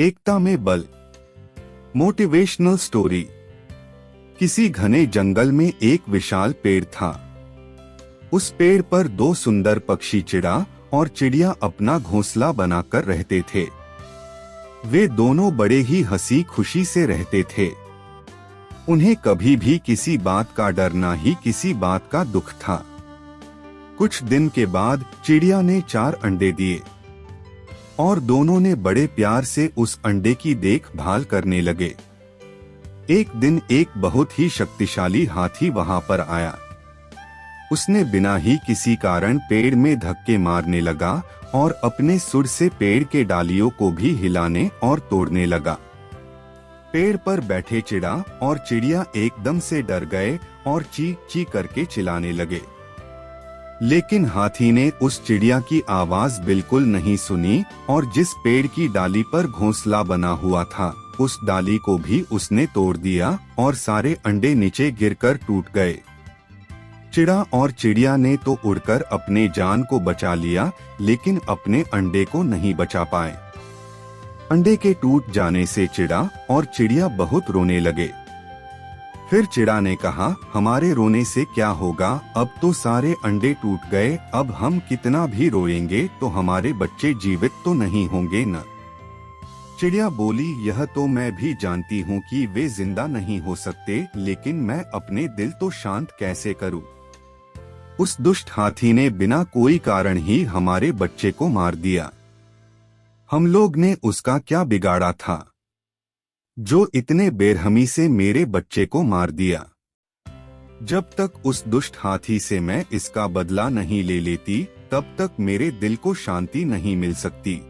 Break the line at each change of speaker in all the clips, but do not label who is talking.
एकता में बल। Motivational story. किसी घने जंगल में एक विशाल पेड़ था। उस पेड़ पर दो सुंदर पक्षी चिड़ा और चिड़िया अपना घोंसला बनाकर रहते थे। वे दोनों बड़े ही हंसी खुशी से रहते थे। उन्हें कभी भी किसी बात का डर ना ही किसी बात का दुख था। कुछ दिन के बाद चिड़िया ने 4 अंडे दिए और दोनों ने बड़े प्यार से उस अंडे की देखभाल करने लगे। एक दिन एक बहुत ही शक्तिशाली हाथी वहां पर आया। उसने बिना ही किसी कारण पेड़ में धक्के मारने लगा और अपने सुर से पेड़ के डालियों को भी हिलाने और तोड़ने लगा। पेड़ पर बैठे चिड़ा और चिड़िया एकदम से डर गए और ची ची करके चिल्लाने लगे। लेकिन हाथी ने उस चिड़िया की आवाज बिल्कुल नहीं सुनी और जिस पेड़ की डाली पर घोंसला बना हुआ था उस डाली को भी उसने तोड़ दिया और सारे अंडे नीचे गिरकर टूट गए। चिड़ा और चिड़िया ने तो उड़कर अपने जान को बचा लिया, लेकिन अपने अंडे को नहीं बचा पाए। अंडे के टूट जाने से चिड़ा और चिड़िया बहुत रोने लगे। फिर चिड़ा ने कहा, हमारे रोने से क्या होगा, अब तो सारे अंडे टूट गए, अब हम कितना भी रोएंगे तो हमारे बच्चे जीवित तो नहीं होंगे न। चिड़िया बोली, यह तो मैं भी जानती हूँ कि वे जिंदा नहीं हो सकते, लेकिन मैं अपने दिल तो शांत कैसे करूँ। उस दुष्ट हाथी ने बिना कोई कारण ही हमारे बच्चे को मार दिया। हम लोग ने उसका क्या बिगाड़ा था जो इतने बेरहमी से मेरे बच्चे को मार दिया। जब तक उस दुष्ट हाथी से मैं इसका बदला नहीं ले लेती तब तक मेरे दिल को शांति नहीं मिल सकती।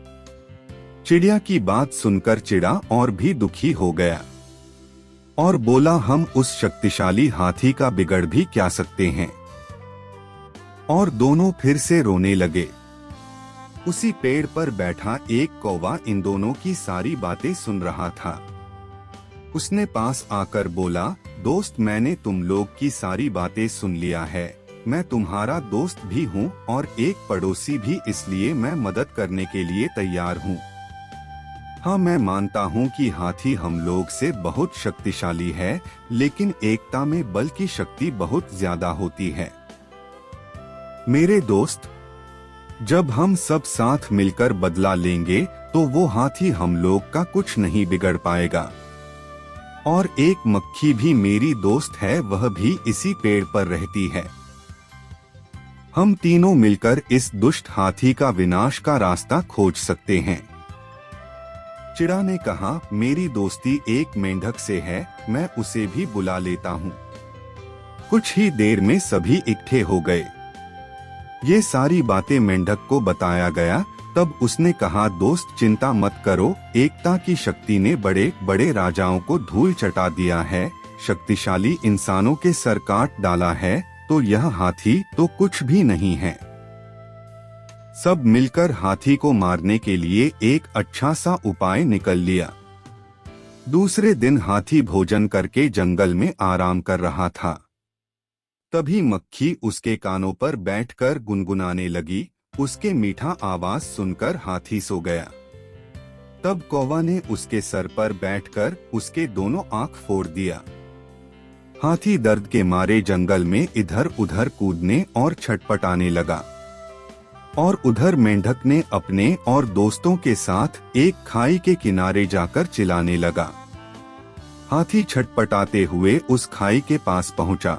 चिड़िया की बात सुनकर चिड़ा और भी दुखी हो गया और बोला, हम उस शक्तिशाली हाथी का बिगड़ भी क्या सकते हैं। और दोनों फिर से रोने लगे। उसी पेड़ पर बैठा एक कौवा इन दोनों की सारी बातें सुन रहा था। उसने पास आकर बोला, दोस्त, मैंने तुम लोग की सारी बातें सुन लिया है। मैं तुम्हारा दोस्त भी हूँ और एक पड़ोसी भी, इसलिए मैं मदद करने के लिए तैयार हूँ। हाँ, मैं मानता हूँ कि हाथी हम लोग से बहुत शक्तिशाली है, लेकिन एकता में बल की शक्ति बहुत ज्यादा होती है। मेरे दोस्त, जब हम सब साथ मिलकर बदला लेंगे तो वो हाथी हम लोग का कुछ नहीं बिगड़ पाएगा। और एक मक्खी भी मेरी दोस्त है, वह भी इसी पेड़ पर रहती है। हम तीनों मिलकर इस दुष्ट हाथी का विनाश का रास्ता खोज सकते हैं। चिड़ा ने कहा, मेरी दोस्ती एक मेंढक से है, मैं उसे भी बुला लेता हूँ। कुछ ही देर में सभी इकट्ठे हो गए। ये सारी बातें मेंढक को बताया गया। तब उसने कहा, दोस्त, चिंता मत करो, एकता की शक्ति ने बड़े बड़े राजाओं को धूल चटा दिया है, शक्तिशाली इंसानों के सर काट डाला है, तो यह हाथी तो कुछ भी नहीं है। सब मिलकर हाथी को मारने के लिए एक अच्छा सा उपाय निकल लिया। दूसरे दिन हाथी भोजन करके जंगल में आराम कर रहा था। तभी मक्खी उसके कानों पर बैठकर गुनगुनाने लगी। उसके मीठा आवाज सुनकर हाथी सो गया। तब कौवा ने उसके सर पर बैठकर उसके दोनों आंख फोड़ दिया। हाथी दर्द के मारे जंगल में इधर उधर कूदने और छटपटाने लगा। और उधर मेंढक ने अपने और दोस्तों के साथ एक खाई के किनारे जाकर चिल्लाने लगा। हाथी छटपटाते हुए उस खाई के पास पहुंचा।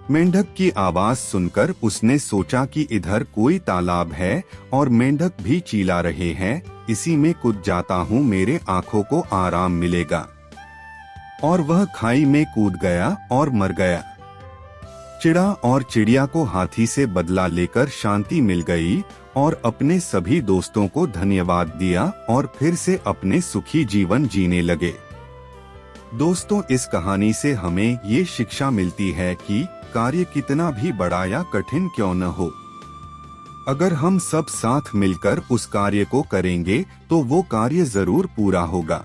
मेंढक की आवाज सुनकर उसने सोचा कि इधर कोई तालाब है और मेंढक भी चिल्ला रहे हैं, इसी में कूद जाता हूँ, मेरे आंखों को आराम मिलेगा। और वह खाई में कूद गया और मर गया। चिड़ा और चिड़िया को हाथी से बदला लेकर शांति मिल गई और अपने सभी दोस्तों को धन्यवाद दिया और फिर से अपने सुखी जीवन जीने लगे। दोस्तों, इस कहानी से हमें ये शिक्षा मिलती है कि कार्य कितना भी बड़ा या कठिन क्यों न हो, अगर हम सब साथ मिलकर उस कार्य को करेंगे तो वो कार्य जरूर पूरा होगा।